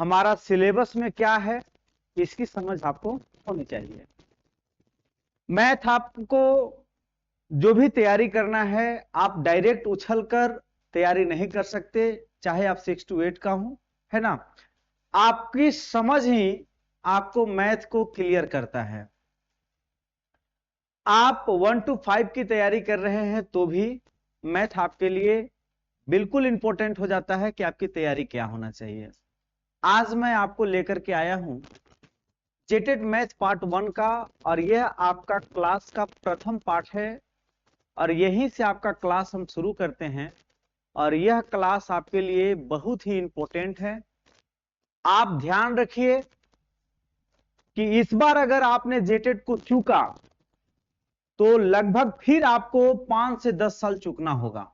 हमारा सिलेबस में क्या है, इसकी समझ आपको होनी चाहिए। मैथ आपको जो भी तैयारी करना है, आप डायरेक्ट उछलकर तैयारी नहीं कर सकते, चाहे आप 6 to 8 का हो, है ना। आपकी समझ ही आपको मैथ को क्लियर करता है। आप 1 to 5 की तैयारी कर रहे हैं तो भी मैथ आपके लिए बिल्कुल इंपॉर्टेंट हो जाता है कि आपकी तैयारी क्या होना चाहिए। आज मैं आपको लेकर के आया हूं जेटेड मैथ पार्ट 1 का, और यह आपका क्लास का प्रथम पार्ट है, और यहीं से आपका क्लास हम शुरू करते हैं। और यह क्लास आपके लिए बहुत ही इंपॉर्टेंट है। आप ध्यान रखिए कि इस बार अगर आपने जेटेड को चूका तो लगभग फिर आपको 5 से 10 साल चूकना होगा।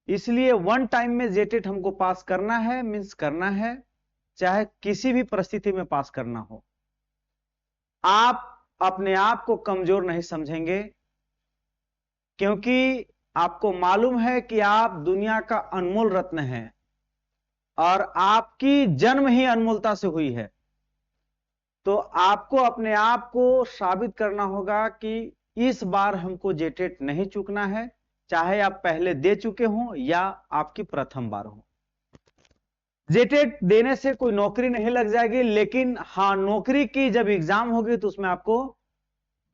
इसलिए वन टाइम में जेटेड हमको पास करना है, मींस करना है, चाहे किसी भी परिस्थिति में पास करना हो। आप अपने आप को कमजोर नहीं समझेंगे, क्योंकि आपको मालूम है कि आप दुनिया का अनमोल रत्न हैं और आपकी जन्म ही अनमोलता से हुई है। तो आपको अपने आप को साबित करना होगा कि इस बार हमको जेटेट नहीं चूकना है, चाहे आप पहले दे चुके हों या आपकी प्रथम बार हो। जेटेट देने से कोई नौकरी नहीं लग जाएगी, लेकिन हाँ, नौकरी की जब एग्जाम होगी तो उसमें आपको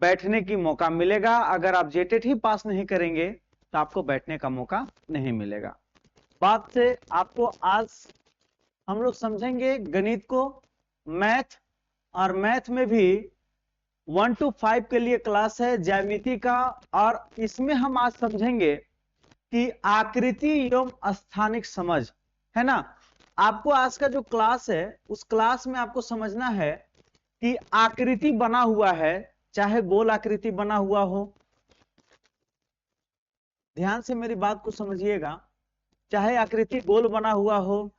बैठने की मौका मिलेगा। अगर आप जेटेट ही पास नहीं करेंगे तो आपको बैठने का मौका नहीं मिलेगा। बात से आपको आज हम लोग समझेंगे गणित को, मैथ, और मैथ में भी 1 to 5 के लिए क्लास है ज्यामिति का। और इसमें हम आज समझेंगे कि आकृति एवं स्थानिक समझ, है ना। आपको आज का जो क्लास है उस क्लास में आपको समझना है कि आकृति बना हुआ है, चाहे गोल आकृति बना हुआ हो, ध्यान से मेरी बात को समझिएगा, चाहे आकृति गोल बना हुआ हो,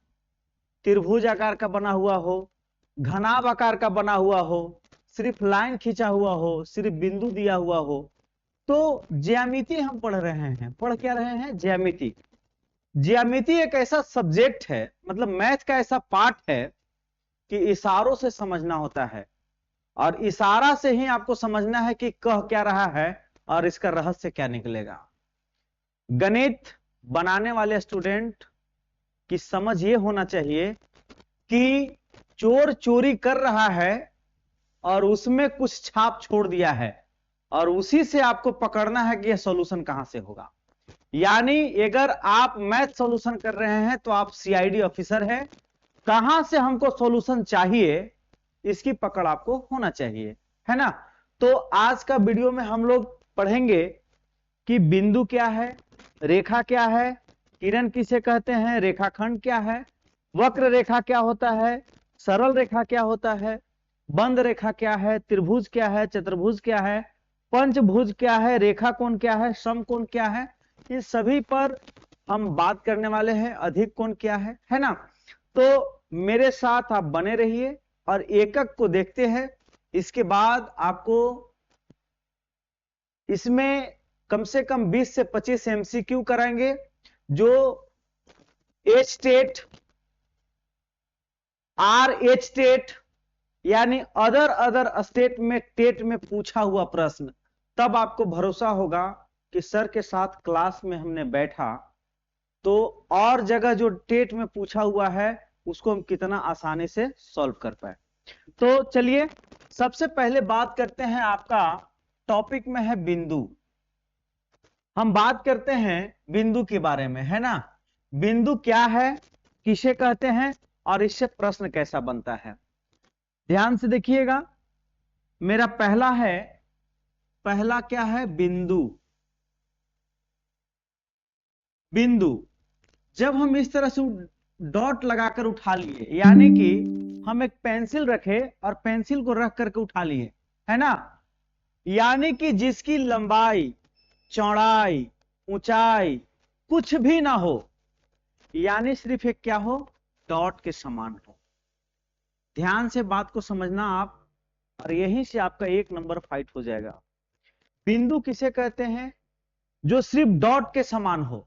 त्रिभुज आकार का बना हुआ हो, घनाभ आकार का बना हुआ हो, सिर्फ लाइन खींचा हुआ हो, सिर्फ बिंदु दिया हुआ हो, तो ज्यामिति हम पढ़ रहे हैं। पढ़ क्या रहे हैं? ज्यामिति। ज्यामिति एक ऐसा सब्जेक्ट है, मतलब मैथ का ऐसा पार्ट है कि इशारों से समझना होता है, और इशारा से ही आपको समझना है कि कह क्या रहा है और इसका रहस्य क्या निकलेगा। गणित बनाने वाले स्टूडेंट की समझ यह होना चाहिए कि चोर चोरी कर रहा है और उसमें कुछ छाप छोड़ दिया है, और उसी से आपको पकड़ना है कि यह सॉल्यूशन कहां से होगा। यानी अगर आप मैथ सॉल्यूशन कर रहे हैं तो आप सीआईडी ऑफिसर हैं, कहां से हमको सॉल्यूशन चाहिए इसकी पकड़ आपको होना चाहिए, है ना। तो आज का वीडियो में हम लोग पढ़ेंगे कि बिंदु क्या है, रेखा क्या है, किरण किसे कहते हैं, रेखाखंड क्या है, वक्र रेखा क्या होता है, सरल रेखा क्या होता है, बंद रेखा क्या है, त्रिभुज क्या है, चतुर्भुज क्या है, पंचभुज क्या है, रेखा कोण क्या है, समकोण क्या है, इन सभी पर हम बात करने वाले हैं। अधिक कोण क्या है ना। तो मेरे साथ आप बने रहिए और एकक को देखते हैं। इसके बाद आपको इसमें कम से कम 20 से 25 एमसीक्यू कराएंगे, जो H TET, R H TET, यानी अदर स्टेट में टेट में पूछा हुआ प्रश्न। तब आपको भरोसा होगा कि सर के साथ क्लास में हमने बैठा तो और जगह जो टेट में पूछा हुआ है उसको हम कितना आसानी से सॉल्व कर पाए। तो चलिए सबसे पहले बात करते हैं, आपका टॉपिक में है बिंदु। हम बात करते हैं बिंदु के बारे में, है ना। बिंदु क्या है, किसे कहते हैं, और इससे प्रश्न कैसा बनता है। ध्यान से देखिएगा, मेरा पहला क्या है, बिंदु। बिंदु जब हम इस तरह से डॉट लगाकर उठा लिए, यानी कि हम एक पेंसिल रखे और पेंसिल को रख करके उठा लिए, है ना, यानी कि जिसकी लंबाई, चौड़ाई, ऊंचाई कुछ भी ना हो, यानी सिर्फ एक क्या हो, डॉट के समान हो। ध्यान से बात को समझना आप, और यहीं से आपका 1 नंबर फाइट हो जाएगा। बिंदु किसे कहते हैं? जो सिर्फ डॉट के समान हो,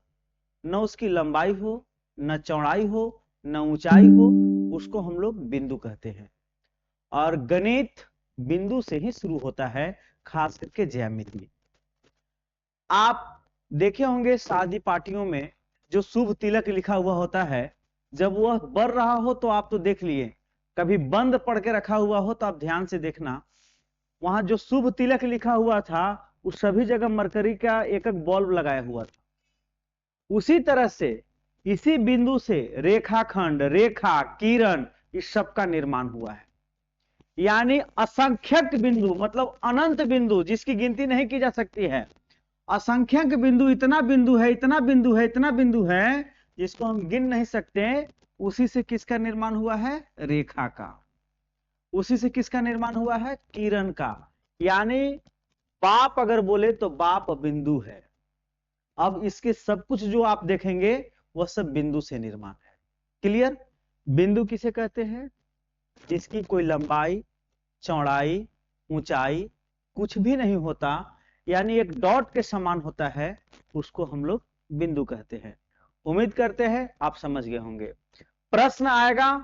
न उसकी लंबाई हो, न चौड़ाई हो, न ऊंचाई हो, उसको हम लोग बिंदु कहते हैं। और गणित बिंदु से ही शुरू होता है, खास करके ज्यामिति। आप देखे होंगे शादी पार्टियों में जो शुभ तिलक लिखा हुआ होता है, जब वह बढ़ रहा हो तो आप तो देख लिए, कभी बंद पढ़ के रखा हुआ हो तो आप ध्यान से देखना, वहां जो शुभ तिलक लिखा हुआ था उस सभी जगह मरकरी का एक एक बल्ब लगाया हुआ था। उसी तरह से इसी बिंदु से रेखाखंड, रेखा, किरण, इस सब का निर्माण हुआ है। यानी असंख्यक बिंदु, मतलब अनंत बिंदु जिसकी गिनती नहीं की जा सकती है, असंख्यक बिंदु, इतना बिंदु है, इतना बिंदु है, इतना बिंदु है जिसको हम गिन नहीं सकते। उसी से किसका निर्माण हुआ है? रेखा का। उसी से किसका निर्माण हुआ है? किरण का। यानी बाप अगर बोले तो बाप बिंदु है। अब इसके सब कुछ जो आप देखेंगे वह सब बिंदु से निर्माण है। क्लियर? बिंदु किसे कहते हैं? जिसकी कोई लंबाई, चौड़ाई, ऊंचाई कुछ भी नहीं होता, यानी एक डॉट के समान होता है, उसको हम लोग बिंदु कहते हैं। उम्मीद करते हैं आप समझ गए होंगे। प्रश्न आएगा,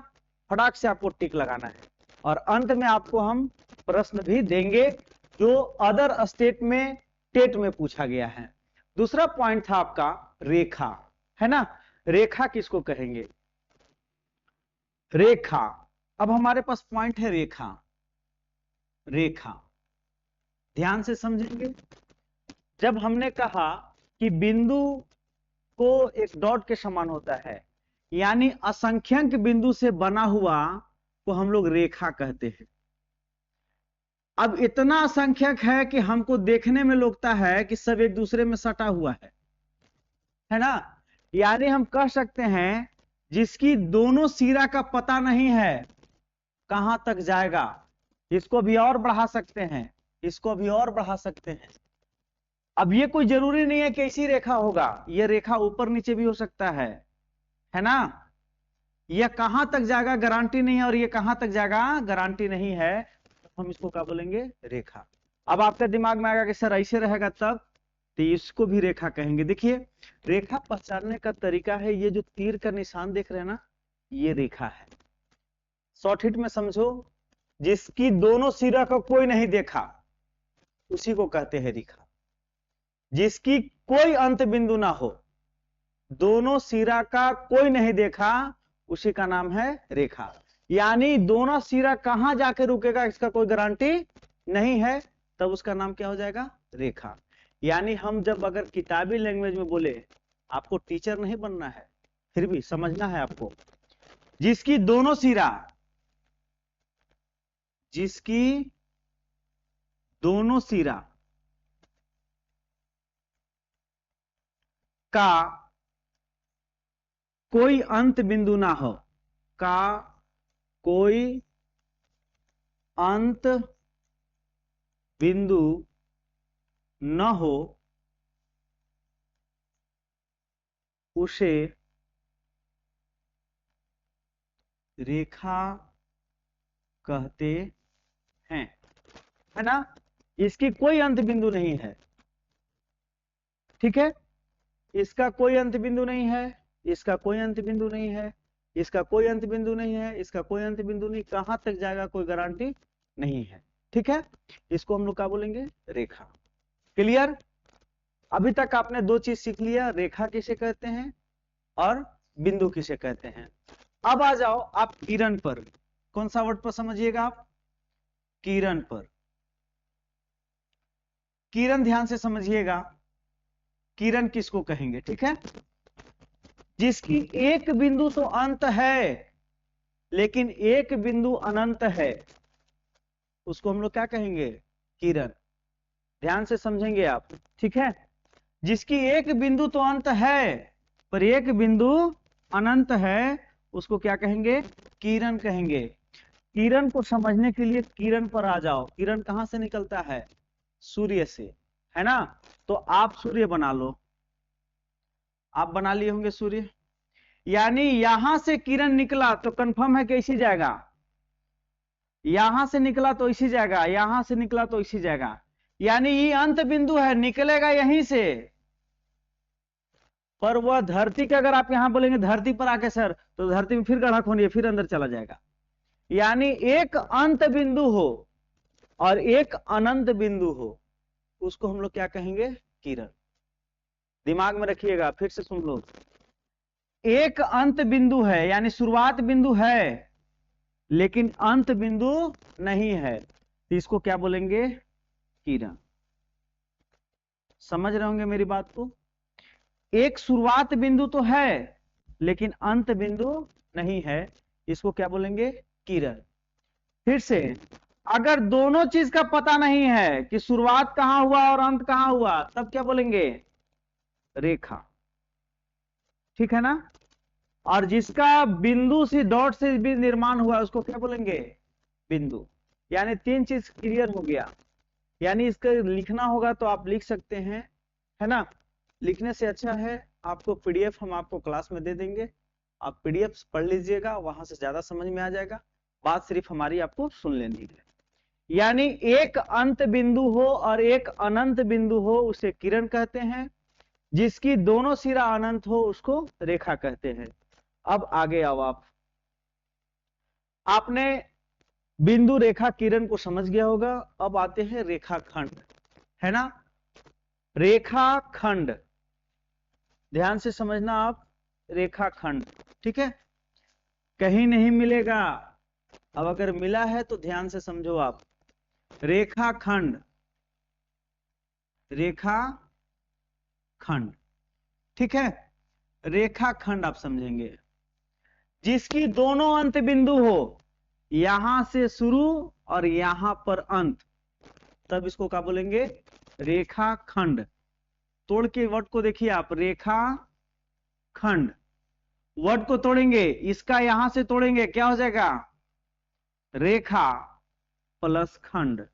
फटाक से आपको टिक लगाना है, और अंत में आपको हम प्रश्न भी देंगे जो अदर स्टेट में, टेट में पूछा गया है। दूसरा पॉइंट था आपका रेखा, है ना? रेखा किसको कहेंगे? रेखा। अब हमारे पास पॉइंट है रेखा। रेखा ध्यान से समझेंगे। जब हमने कहा कि बिंदु को एक डॉट के समान होता है, यानी असंख्यक बिंदु से बना हुआ को हम लोग रेखा कहते हैं। अब इतना असंख्यक है कि हमको देखने में लगता है कि सब एक दूसरे में सटा हुआ है ना? यानी हम कह सकते हैं जिसकी दोनों सिरा का पता नहीं है कहां तक जाएगा। इसको भी और बढ़ा सकते हैं, इसको भी और बढ़ा सकते हैं। अब ये कोई जरूरी नहीं है कि ऐसी रेखा होगा, यह रेखा ऊपर नीचे भी हो सकता है ना? यह कहां तक जाएगा गारंटी नहीं है, और ये कहां तक जाएगा गारंटी नहीं है। हम इसको क्या बोलेंगे? रेखा। अब आपके दिमाग में आएगा कि सर ऐसे रहेगा तब, तो इसको भी रेखा कहेंगे। देखिए, रेखा पहचानने का तरीका है, ये जो तीर का निशान देख रहे हैं ना, ये रेखा है। शॉर्ट हिट में समझो, जिसकी दोनों सिरा का कोई नहीं देखा उसी को कहते हैं रेखा। जिसकी कोई अंत बिंदु ना हो, दोनों सिरा का कोई नहीं देखा, उसी का नाम है रेखा। यानी दोनों सिरा कहां जाके रुकेगा इसका कोई गारंटी नहीं है, तब उसका नाम क्या हो जाएगा? रेखा। यानी हम जब अगर किताबी लैंग्वेज में बोले, आपको टीचर नहीं बनना है, फिर भी समझना है आपको, जिसकी दोनों सिरा, जिसकी दोनों सिरा का कोई अंत बिंदु ना हो, का कोई अंत बिंदु न हो, उसे रेखा कहते हैं, है ना? इसकी कोई अंत बिंदु नहीं है, ठीक है? इसका कोई अंत बिंदु नहीं है, इसका कोई अंत बिंदु नहीं है, इसका कोई अंत बिंदु नहीं है, इसका कोई अंत बिंदु नहीं, कहां तक जाएगा कोई गारंटी नहीं है, ठीक है? इसको हम लोग क्या बोलेंगे? रेखा। क्लियर? अभी तक आपने दो चीज सीख लिया, रेखा किसे कहते हैं और बिंदु किसे कहते हैं। अब आ जाओ आप किरण पर। कौन सा वर्ड पर समझिएगा आप? किरण पर। किरण ध्यान से समझिएगा, किरण किसको कहेंगे, ठीक है? जिसकी एक बिंदु तो अंत है लेकिन एक बिंदु अनंत है, उसको हम लोग क्या कहेंगे? किरण। ध्यान से समझेंगे आप, ठीक है? जिसकी एक बिंदु तो अंत है पर एक बिंदु अनंत है, उसको क्या कहेंगे? किरण कहेंगे। किरण को समझने के लिए किरण पर आ जाओ। किरण कहां से निकलता है? सूर्य से, है ना? तो आप सूर्य बना लो, आप बना लिए होंगे सूर्य। यानी यहां से किरण निकला तो कंफर्म है कि इसी जाएगा, यहां से निकला तो इसी जाएगा, यहां से निकला तो इसी जाएगा। यानी ये अंत बिंदु है, निकलेगा यहीं से, पर वह धरती के, अगर आप यहां बोलेंगे धरती पर आके सर, तो धरती में फिर गढ़ा खोनिए, फिर अंदर चला जाएगा। यानी एक अंत बिंदु हो और एक अनंत बिंदु हो, उसको हम लोग क्या कहेंगे? किरण। दिमाग में रखिएगा, फिर से सुन लो। एक अंत बिंदु है, यानी शुरुआत बिंदु है लेकिन अंत बिंदु नहीं है, तो इसको क्या बोलेंगे? किरण। समझ रहे होंगे मेरी बात को? एक शुरुआत बिंदु तो है लेकिन अंत बिंदु नहीं है, इसको क्या बोलेंगे? किरण। फिर से, अगर दोनों चीज का पता नहीं है कि शुरुआत कहां हुआ और अंत कहां हुआ, तब क्या बोलेंगे? रेखा। ठीक है ना? और जिसका बिंदु से, डॉट से भी निर्माण हुआ, उसको क्या बोलेंगे? बिंदु। यानी तीन चीज क्लियर हो गया। यानी इसका लिखना होगा तो आप लिख सकते हैं, है ना? लिखने से अच्छा है, आपको पीडीएफ हम आपको क्लास में दे देंगे, आप पीडीएफ पढ़ लीजिएगा, वहां से ज्यादा समझ में आ जाएगा। बात सिर्फ हमारी आपको सुन लेनी है। यानी एक अंत बिंदु हो और एक अनंत बिंदु हो, उसे किरण कहते हैं। जिसकी दोनों सिरा अनंत हो, उसको रेखा कहते हैं। अब आगे आओ आप। आपने बिंदु, रेखा, किरण को समझ गया होगा। अब आते हैं रेखाखंड, है ना? रेखाखंड, ध्यान से समझना आप। रेखाखंड, ठीक है? कहीं नहीं मिलेगा। अब अगर मिला है तो ध्यान से समझो आप। रेखाखंड, रेखाखंड, ठीक है? रेखाखंड आप समझेंगे जिसकी दोनों अंत बिंदु हो, यहां से शुरू और यहां पर अंत, तब इसको क्या बोलेंगे? रेखाखंड। तोड़ के वर्ड को देखिए आप, रेखाखंड। वर्ड को तोड़ेंगे, इसका यहां से तोड़ेंगे, क्या हो जाएगा? रेखा प्लस खंड।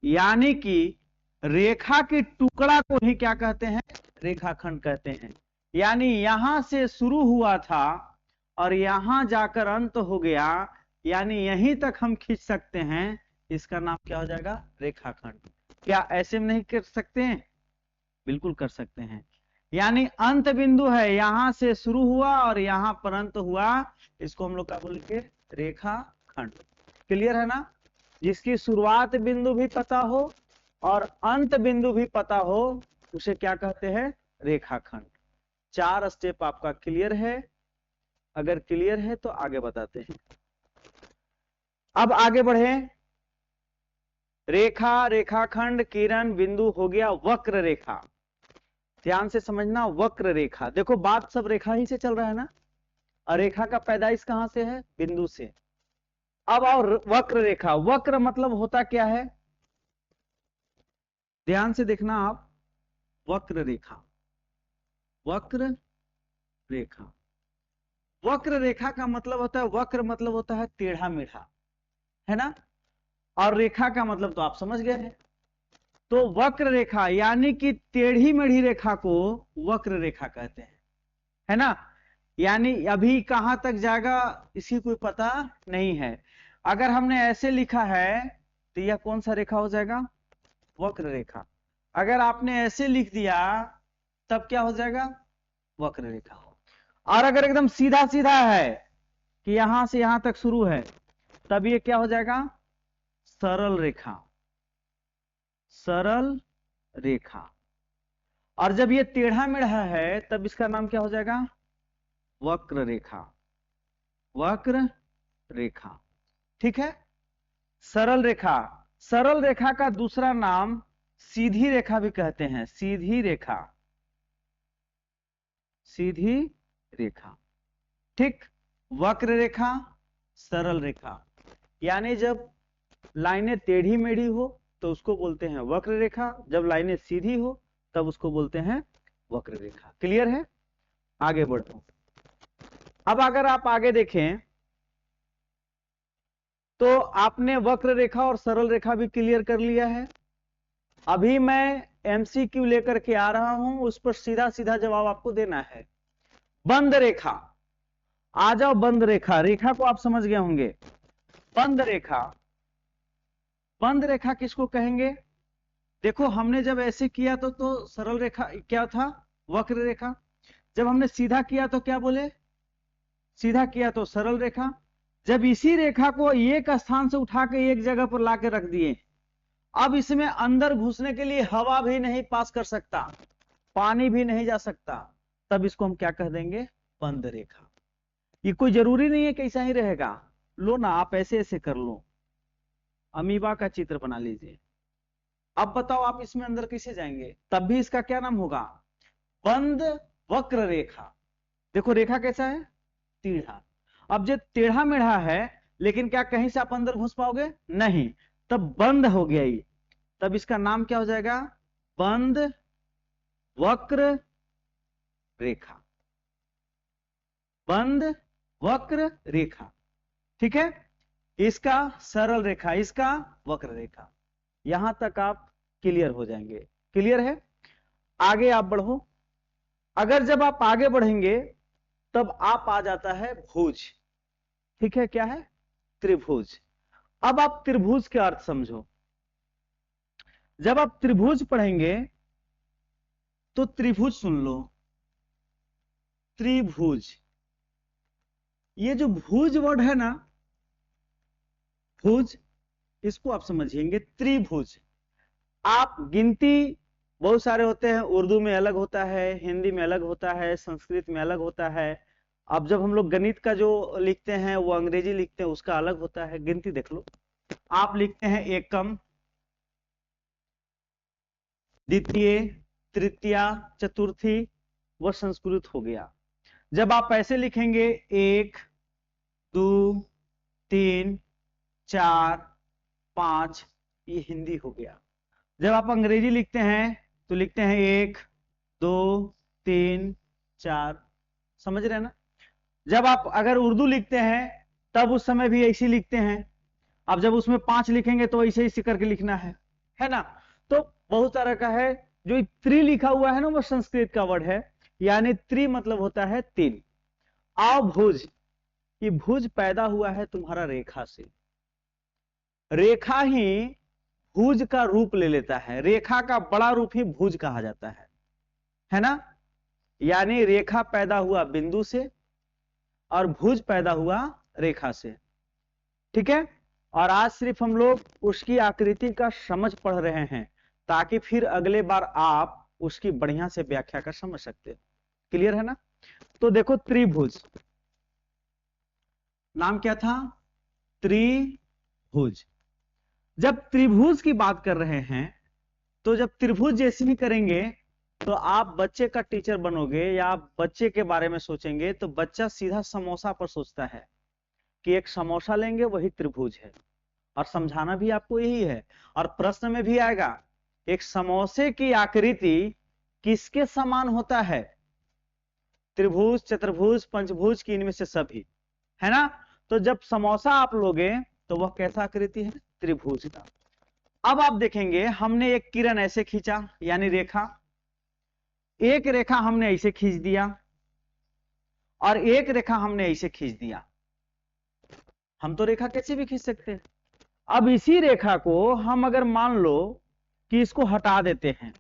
यानी कि रेखा के टुकड़ा को ही क्या कहते हैं? रेखाखंड कहते हैं। यानी यहां से शुरू हुआ था और यहां जाकर अंत हो गया, यानी यहीं तक हम खींच सकते हैं, इसका नाम क्या हो जाएगा? रेखाखंड। क्या ऐसे में नहीं कर सकते हैं? बिल्कुल कर सकते हैं। यानी अंत बिंदु है, यहां से शुरू हुआ और यहां पर अंत हुआ, इसको हम लोग क्या बोलेंगे? रेखाखंड। क्लियर है ना? जिसकी शुरुआत बिंदु भी पता हो और अंत बिंदु भी पता हो, उसे क्या कहते हैं? रेखाखंड। 4 स्टेप आपका क्लियर है? अगर क्लियर है तो आगे बताते हैं। अब आगे बढ़े। रेखा, रेखाखंड, किरण, बिंदु हो गया वक्र रेखा। ध्यान से समझना, वक्र रेखा। देखो बात सब रेखा ही से चल रहा है ना? और रेखा का पैदाइश कहां से है? बिंदु से। अब और वक्र रेखा, वक्र मतलब होता क्या है? ध्यान से देखना आप। वक्र रेखा, वक्र रेखा, वक्र रेखा का मतलब होता है, वक्र मतलब होता है टेढ़ा मेढ़ा, है ना? और रेखा का मतलब तो आप समझ गए हैं। तो वक्र रेखा यानी कि टेढ़ी मेढ़ी रेखा को वक्र रेखा कहते हैं, है ना? यानी अभी कहां तक जाएगा इसकी कोई पता नहीं है। अगर हमने ऐसे लिखा है तो यह कौन सा रेखा हो जाएगा? वक्र रेखा। अगर आपने ऐसे लिख दिया तब क्या हो जाएगा? वक्र रेखा। और अगर एकदम सीधा सीधा है कि यहां से यहां तक शुरू है, तब ये क्या हो जाएगा? सरल रेखा, सरल रेखा। और जब ये टेढ़ा मेढ़ा है तब इसका नाम क्या हो जाएगा? वक्र रेखा, वक्र रेखा, ठीक है? सरल रेखा, सरल रेखा का दूसरा नाम सीधी रेखा भी कहते हैं। सीधी रेखा, सीधी रेखा, ठीक? वक्र रेखा, सरल रेखा। यानी जब लाइनें टेढ़ी मेढ़ी हो तो उसको बोलते हैं वक्र रेखा, जब लाइनें सीधी हो तब उसको बोलते हैं वक्र रेखा। क्लियर है? आगे बढ़ो। अब अगर आप आगे देखें तो आपने वक्र रेखा और सरल रेखा भी क्लियर कर लिया है। अभी मैं एमसीक्यू लेकर के आ रहा हूं, उस पर सीधा सीधा जवाब आपको देना है। बंद रेखा, आ जाओ। बंद रेखा, रेखा को आप समझ गए होंगे। बंद रेखा, बंद रेखा किसको कहेंगे? देखो हमने जब ऐसे किया तो सरल रेखा क्या था? वक्र रेखा। जब हमने सीधा किया तो क्या बोले, सीधा किया तो सरल रेखा। जब इसी रेखा को एक स्थान से उठा के एक जगह पर लाके रख दिए, अब इसमें अंदर घुसने के लिए हवा भी नहीं पास कर सकता, पानी भी नहीं जा सकता, तब इसको हम क्या कह देंगे, बंद रेखा। ये कोई जरूरी नहीं है कि ऐसा ही रहेगा, लो ना आप ऐसे ऐसे कर लो, अमीबा का चित्र बना लीजिए। अब बताओ आप इसमें अंदर कैसे जाएंगे, तब भी इसका क्या नाम होगा, बंद वक्र रेखा। देखो रेखा कैसा है, टेढ़ा। अब जो टेढ़ा मेढ़ा है, लेकिन क्या कहीं से आप अंदर घुस पाओगे, नहीं, तब बंद हो गया ये, तब इसका नाम क्या हो जाएगा, बंद वक्र रेखा, बंद वक्र रेखा। ठीक है, इसका सरल रेखा, इसका वक्र रेखा। यहां तक आप क्लियर हो जाएंगे, क्लियर है। आगे आप बढ़ो, अगर जब आप आगे बढ़ेंगे तब आप आ जाता है भुज। ठीक है, क्या है, त्रिभुज। अब आप त्रिभुज के अर्थ समझो। जब आप त्रिभुज पढ़ेंगे तो त्रिभुज सुन लो, त्रिभुज, ये जो भुज वर्ड है ना, भुज, इसको आप समझिएंगे त्रिभुज। आप गिनती बहुत सारे होते हैं, उर्दू में अलग होता है, हिंदी में अलग होता है, संस्कृत में अलग होता है। अब जब हम लोग गणित का जो लिखते हैं वो अंग्रेजी लिखते हैं, उसका अलग होता है। गिनती देख लो, आप लिखते हैं एकम, द्वितीय, तृतीया, चतुर्थी, वह संस्कृत हो गया। जब आप ऐसे लिखेंगे 1 2 3 4 5, ये हिंदी हो गया। जब आप अंग्रेजी लिखते हैं तो लिखते हैं 1 2 3 4, समझ रहे हैं ना। जब आप अगर उर्दू लिखते हैं तब उस समय भी ऐसे लिखते हैं। अब जब उसमें 5 लिखेंगे तो ऐसे ही करके लिखना है ना। तो बहुत तरह का है। जो त्रि लिखा हुआ है ना, वो संस्कृत का वर्ड है, यानी त्रि मतलब होता है 3। भुज, ये भुज पैदा हुआ है तुम्हारा रेखा से। रेखा ही भुज का रूप ले लेता है, रेखा का बड़ा रूप ही भुज कहा जाता है ना। यानी रेखा पैदा हुआ बिंदु से और भुज पैदा हुआ रेखा से। ठीक है, और आज सिर्फ हम लोग उसकी आकृति का समझ पढ़ रहे हैं, ताकि फिर अगले बार आप उसकी बढ़िया से व्याख्या कर समझ सकते हैं। क्लियर है ना। तो देखो त्रिभुज, नाम क्या था, त्रिभुज। जब त्रिभुज की बात कर रहे हैं तो जब त्रिभुज जैसे ही करेंगे तो आप बच्चे का टीचर बनोगे या आप बच्चे के बारे में सोचेंगे तो बच्चा सीधा समोसा पर सोचता है कि एक समोसा लेंगे वही त्रिभुज है। और समझाना भी आपको यही है, और प्रश्न में भी आएगा एक समोसे की आकृति किसके समान होता है, त्रिभुज, चतुर्भुज, पंचभुज की, इनमें से सभी, है ना। तो जब समोसा आप लोगे तो वह कैसा आकृति है, त्रिभुज का। अब आप देखेंगे हमने एक किरण ऐसे खींचा, यानी रेखा, एक रेखा हमने ऐसे खींच दिया और एक रेखा हमने ऐसे खींच दिया। हम तो रेखा कैसे भी खींच सकते हैं। अब इसी रेखा को हम अगर मान लो कि इसको हटा देते हैं,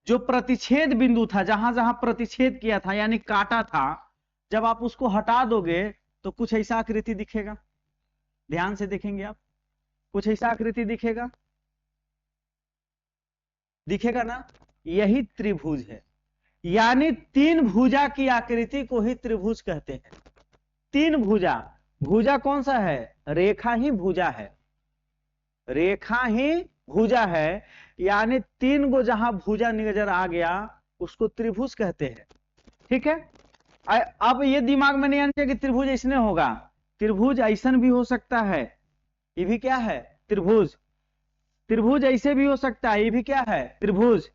जो प्रतिच्छेद बिंदु था, जहां जहां प्रतिच्छेद किया था यानी काटा था, जब आप उसको हटा दोगे तो कुछ ऐसा आकृति दिखेगा। ध्यान से देखेंगे आप, कुछ ऐसा आकृति दिखेगा, दिखेगा ना। यही त्रिभुज है, यानी 3 भुजा की आकृति को ही त्रिभुज कहते हैं। 3 भुजा, भुजा कौन सा है, रेखा ही भुजा है, रेखा ही भुजा है, यानी 3 गो जहां भुजा नजर आ गया उसको त्रिभुज कहते हैं। ठीक है, अब ये दिमाग में नहीं आना चाहिए कि त्रिभुज ऐसने होगा, त्रिभुज ऐसन भी हो सकता है, ये भी क्या है, त्रिभुज। त्रिभुज ऐसे भी हो सकता है, ये भी क्या है, त्रिभुज।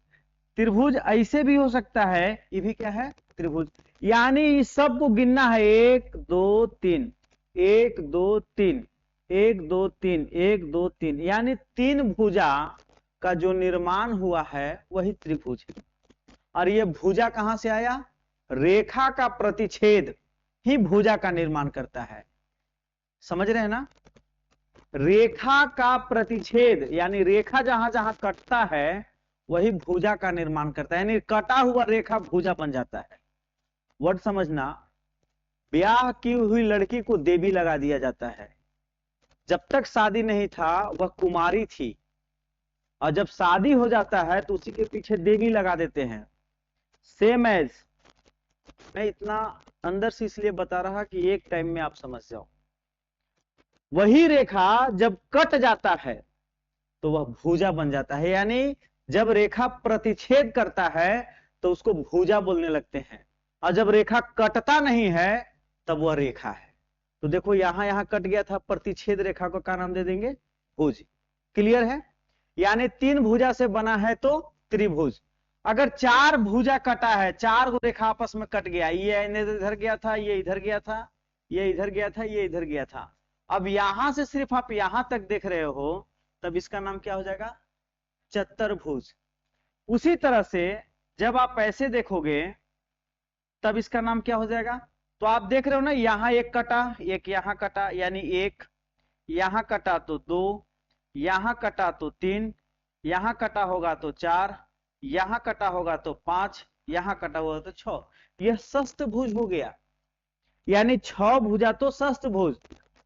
त्रिभुज ऐसे भी हो सकता है, ये भी क्या है, त्रिभुज। यानी इस सब को गिनना है, 1 2 3, 1 2 3, 1 2 3, 1 2 3, यानी 3 भुजा का जो निर्माण हुआ है वही त्रिभुज है। और ये भुजा कहां से आया, रेखा का प्रतिच्छेद ही भुजा का निर्माण करता है। समझ रहे हैं ना। रेखा का प्रतिच्छेद यानी रेखा जहां जहां कटता है वही भुजा का निर्माण करता है, यानी कटा हुआ रेखा भुजा बन जाता है। वर्ड समझना, ब्याह की हुई लड़की को देवी लगा दिया जाता है। जब तक शादी नहीं था वह कुमारी थी, और जब शादी हो जाता है तो उसी के पीछे देवी लगा देते हैं। सेम एज, मैं इतना अंदर से इसलिए बता रहा कि एक टाइम में आप समझ जाओ। वही रेखा जब कट जाता है तो वह भुजा बन जाता है, यानी जब रेखा प्रतिच्छेद करता है तो उसको भुजा बोलने लगते हैं, और जब रेखा कटता नहीं है तब वह रेखा है। तो देखो यहां कट गया था, प्रतिच्छेद रेखा को क्या नाम दे देंगे? भुज। क्लियर है? यानी 3 भुजा से बना है तो त्रिभुज। अगर 4 भुजा कटा है, 4 रेखा आपस में कट गया, ये इधर गया था, ये इधर गया था, ये इधर गया था, ये इधर गया था, अब यहां से सिर्फ आप यहां तक देख रहे हो, तब इसका नाम क्या हो जाएगा? चतुर्भुज। उसी तरह से जब आप ऐसे देखोगे तब इसका नाम क्या हो जाएगा? तो आप देख रहे हो ना, यहां एक कटा, एक यहां कटा, यानी 1, यहां कटा तो 2, यहां कटा तो 3, यहां कटा होगा तो 4, यहां कटा होगा तो 5, यहां कटा होगा तो 6। यह षष्ठभुज हो गया। यानी 6 भुजा तो षष्ठभुज,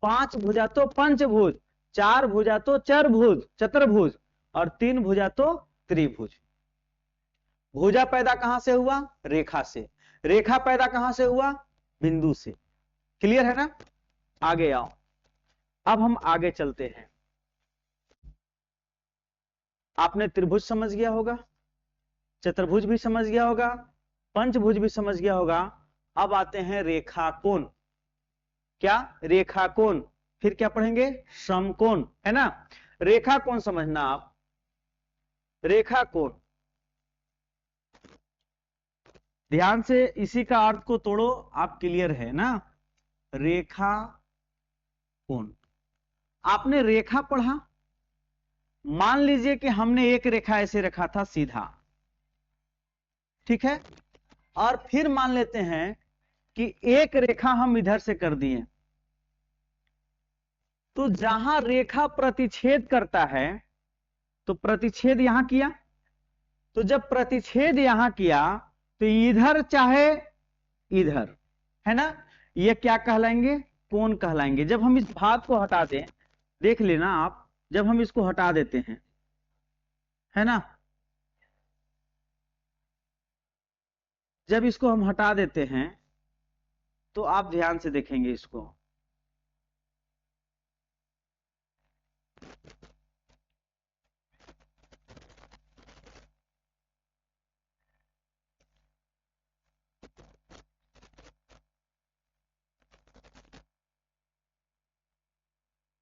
5 भुजा तो पंचभुज, 4 भुजा तो चतुर्भुज, और 3 भुजा तो त्रिभुज। भुजा पैदा कहां से हुआ? रेखा से। रेखा पैदा कहां से हुआ? बिंदु से। क्लियर है ना? आगे आओ, अब हम आगे चलते हैं। आपने त्रिभुज समझ गया होगा, चतुर्भुज भी समझ गया होगा, पंचभुज भी समझ गया होगा। अब आते हैं रेखाकोण। क्या? रेखाकोण। फिर क्या पढ़ेंगे? समकोण, है ना? रेखाकोण समझना आप। रेखाकोण, ध्यान से इसी का अर्थ को तोड़ो, आप क्लियर है ना? रेखा कोण। आपने रेखा पढ़ा, मान लीजिए कि हमने एक रेखा ऐसे रखा था सीधा, ठीक है, और फिर मान लेते हैं कि एक रेखा हम इधर से कर दिए, तो जहां रेखा प्रतिच्छेद करता है, तो प्रतिच्छेद यहां किया, तो जब प्रतिच्छेद यहां किया तो इधर चाहे इधर, है ना, ये क्या कहलाएंगे? कोण कहलाएंगे। जब हम इस भाग को हटा दें, देख लेना आप, जब हम इसको हटा देते हैं, है ना, जब इसको हम हटा देते हैं तो आप ध्यान से देखेंगे इसको,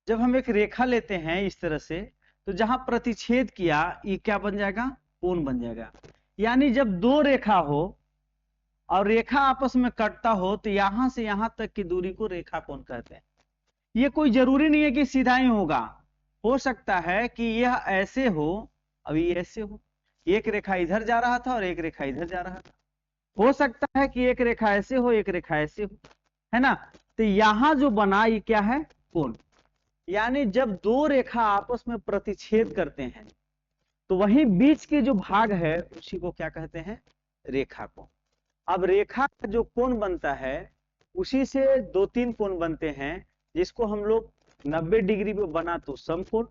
जब हम एक रेखा लेते हैं इस तरह से, तो जहां प्रतिच्छेद किया ये क्या बन जाएगा? कोण बन जाएगा। यानी जब दो रेखा हो और रेखा आपस में कटता हो तो यहां से यहां तक की दूरी को रेखा कोण कहते हैं। ये कोई जरूरी नहीं है कि सीधा ही होगा, हो सकता है कि यह ऐसे हो, अभी ऐसे हो, एक रेखा इधर जा रहा था और एक रेखा इधर जा रहा था, हो सकता है कि एक रेखा ऐसे हो, एक रेखा ऐसे हो, है ना। तो यहां जो बना ये क्या है? कोण। यानी जब दो रेखा आपस में प्रतिच्छेद करते हैं तो वही बीच के जो भाग है उसी को क्या कहते हैं? रेखा कोण। अब रेखा का जो कोण बनता है उसी से 2-3 कोण बनते हैं, जिसको हम लोग 90 डिग्री पे बना तो समकोण,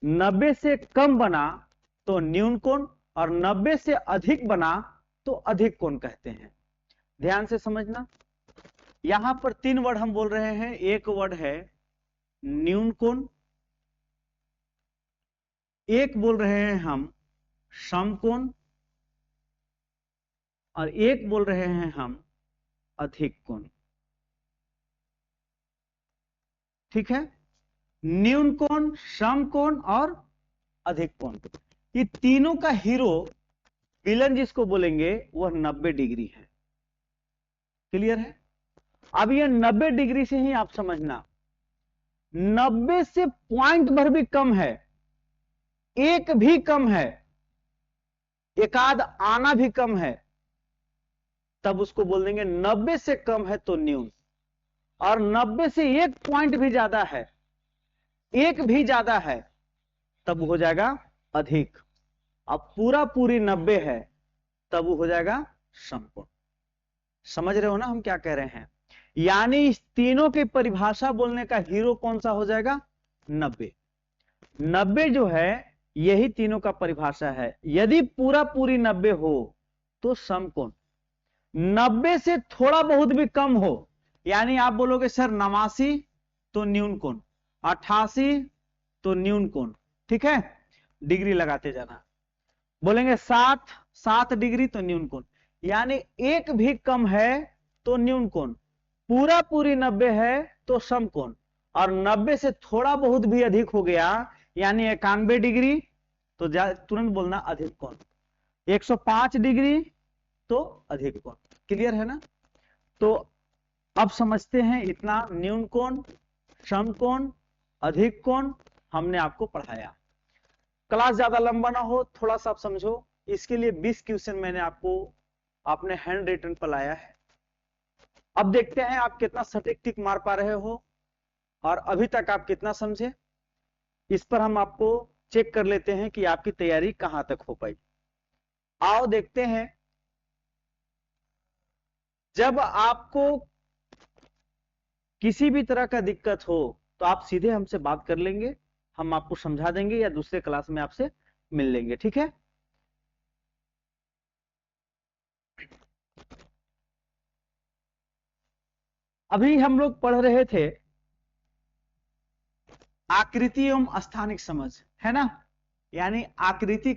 90 से कम बना तो न्यून कोण, और 90 से अधिक बना तो अधिक कोण कहते हैं। ध्यान से समझना, यहां पर 3 वर्ड हम बोल रहे हैं। एक वर्ड है न्यून कोण, एक बोल रहे हैं हम समकोण, और एक बोल रहे हैं हम अधिक कोण। ठीक है, न्यून कोण, समकोण और अधिक कोण, ये तीनों का हीरो विलन जिसको बोलेंगे वह 90 डिग्री है। क्लियर है? अब ये 90 डिग्री से ही आप समझना, 90 से पॉइंट भर भी कम है, एक भी कम है, एकाध आना भी कम है, तब उसको बोल देंगे 90 से कम है तो न्यून, और 90 से एक पॉइंट भी ज्यादा है, एक भी ज्यादा है, तब हो जाएगा अधिक। अब पूरा पूरी 90 है तब वो हो जाएगा समकोण। समझ रहे हो ना हम क्या कह रहे हैं? यानी इस तीनों की परिभाषा बोलने का हीरो कौन सा हो जाएगा? 90। 90 जो है यही तीनों का परिभाषा है। यदि पूरा पूरी 90 हो तो समकोण। 90 से थोड़ा बहुत भी कम हो, यानी आप बोलोगे सर 89 तो न्यून कोण, 88 तो न्यून कोण, ठीक है, डिग्री लगाते जाना। बोलेंगे 7 डिग्री तो न्यून कोण, यानी एक भी कम है तो न्यून कोण, पूरा पूरी 90 है तो समकोण, और 90 से थोड़ा बहुत भी अधिक हो गया यानी 91 डिग्री तो तुरंत बोलना अधिक कोण, 105 डिग्री तो अधिक कोण। क्लियर है ना? तो अब समझते हैं इतना न्यून कोण, समकोण, अधिक कोण हमने आपको पढ़ाया। क्लास ज्यादा लंबा ना हो, थोड़ा सा आप समझो, इसके लिए 20 क्वेश्चन मैंने आपको अपने हैंड रिटन पर लाया है। अब देखते हैं आप कितना सटीक टिक मार पा रहे हो और अभी तक आप कितना समझे। इस पर हम आपको चेक कर लेते हैं कि आपकी तैयारी कहां तक हो पाई। आओ देखते हैं। जब आपको किसी भी तरह का दिक्कत हो तो आप सीधे हमसे बात कर लेंगे, हम आपको समझा देंगे या दूसरे क्लास में आपसे मिल लेंगे, ठीक है? अभी हम लोग पढ़ रहे थे आकृति एवं स्थानिक समझ, है ना? यानी आकृति